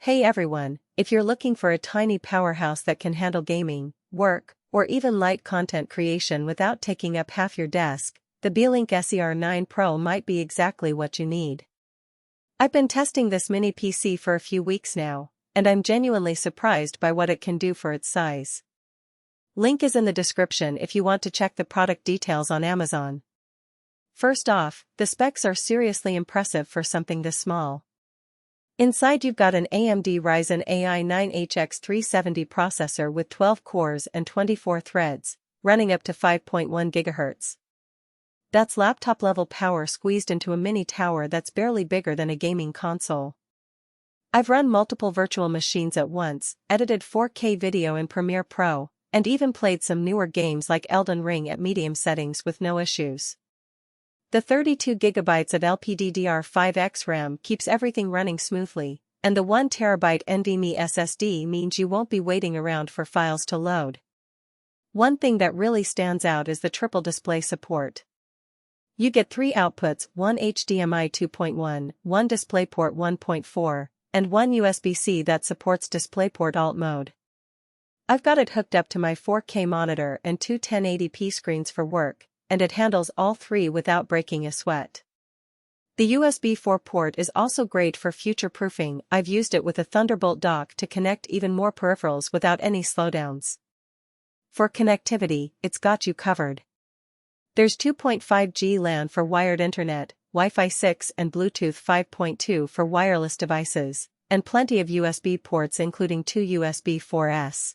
Hey everyone, if you're looking for a tiny powerhouse that can handle gaming, work, or even light content creation without taking up half your desk, the Beelink SER9 Pro might be exactly what you need. I've been testing this mini PC for a few weeks now, and I'm genuinely surprised by what it can do for its size. Link is in the description if you want to check the product details on Amazon. First off, the specs are seriously impressive for something this small. Inside you've got an AMD Ryzen AI 9HX370 processor with 12 cores and 24 threads, running up to 5.1 GHz. That's laptop-level power squeezed into a mini tower that's barely bigger than a gaming console. I've run multiple virtual machines at once, edited 4K video in Premiere Pro, and even played some newer games like Elden Ring at medium settings with no issues. The 32GB of LPDDR5X RAM keeps everything running smoothly, and the 1TB NVMe SSD means you won't be waiting around for files to load. One thing that really stands out is the triple display support. You get 3 outputs, one HDMI 2.1, one DisplayPort 1.4, and one USB-C that supports DisplayPort Alt mode. I've got it hooked up to my 4K monitor and two 1080p screens for work, and it handles all three without breaking a sweat. The USB 4 port is also great for future-proofing. I've used it with a Thunderbolt dock to connect even more peripherals without any slowdowns. For connectivity, it's got you covered. There's 2.5G LAN for wired internet, Wi-Fi 6 and Bluetooth 5.2 for wireless devices, and plenty of USB ports including two USB 4S.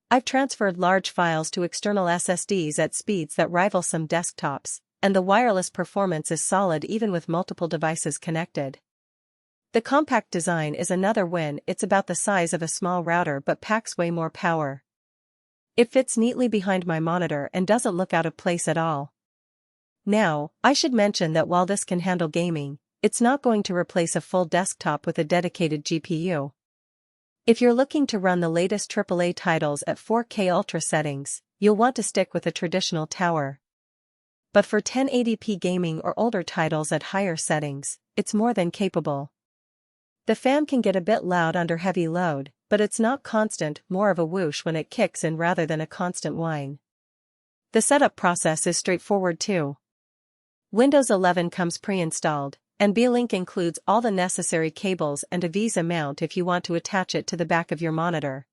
I've transferred large files to external SSDs at speeds that rival some desktops, and the wireless performance is solid even with multiple devices connected. The compact design is another win. It's about the size of a small router but packs way more power. It fits neatly behind my monitor and doesn't look out of place at all. Now, I should mention that while this can handle gaming, it's not going to replace a full desktop with a dedicated GPU. If you're looking to run the latest AAA titles at 4K Ultra settings, you'll want to stick with a traditional tower. But for 1080p gaming or older titles at higher settings, it's more than capable. The fan can get a bit loud under heavy load, but it's not constant, more of a whoosh when it kicks in rather than a constant whine. The setup process is straightforward too. Windows 11 comes pre-installed, and Beelink includes all the necessary cables and a Visa mount if you want to attach it to the back of your monitor.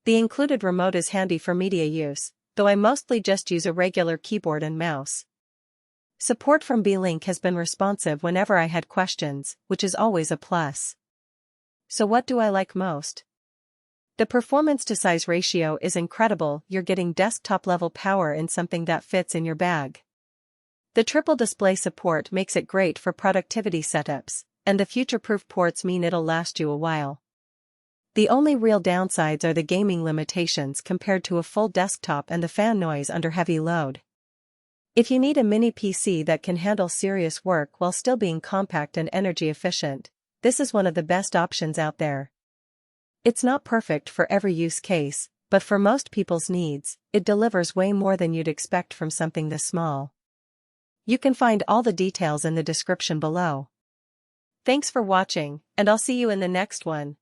The included remote is handy for media use, though I mostly just use a regular keyboard and mouse. Support from Beelink has been responsive whenever I had questions, which is always a plus. So what do I like most? The performance-to-size ratio is incredible. You're getting desktop-level power in something that fits in your bag. The triple display support makes it great for productivity setups, and the future-proof ports mean it'll last you a while. The only real downsides are the gaming limitations compared to a full desktop and the fan noise under heavy load. If you need a mini PC that can handle serious work while still being compact and energy efficient, this is one of the best options out there. It's not perfect for every use case, but for most people's needs, it delivers way more than you'd expect from something this small. You can find all the details in the description below. Thanks for watching, and I'll see you in the next one.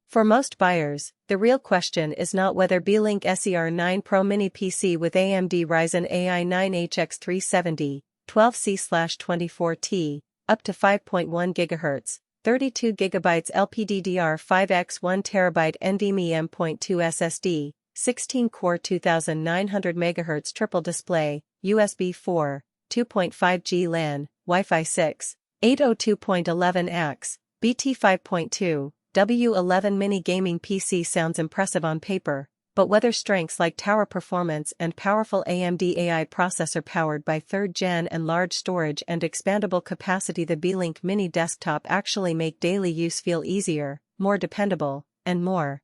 For most buyers, the real question is not whether Beelink SER9 Pro Mini PC with AMD Ryzen AI 9HX370, 12C/24T, up to 5.1 GHz, 32GB LPDDR5X 1TB NVMe M.2 SSD, 16-core 2900 MHz triple display, USB 4, 2.5G LAN, Wi-Fi 6, 802.11ax, BT 5.2, W11 mini gaming PC sounds impressive on paper, but whether strengths like tower performance and powerful AMD AI processor powered by 3rd gen and large storage and expandable capacity, the Beelink Mini Desktop actually make daily use feel easier, more dependable, and more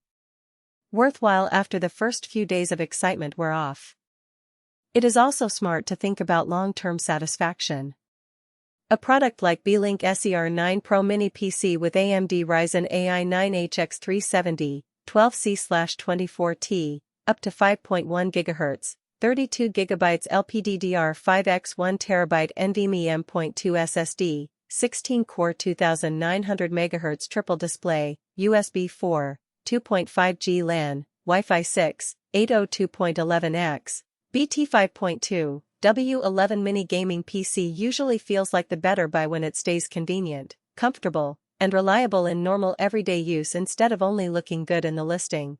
worthwhile after the first few days of excitement wear off. It is also smart to think about long-term satisfaction. A product like Beelink SER9 Pro Mini PC with AMD Ryzen AI 9HX370, 12C/24T, up to 5.1 GHz, 32GB LPDDR5X 1TB NVMe M.2 SSD, 16-core 2900 MHz triple display, USB 4, 2.5G LAN, Wi-Fi 6, 802.11x, BT 5.2, W11 mini gaming PC usually feels like the better buy when it stays convenient, comfortable, and reliable in normal everyday use instead of only looking good in the listing.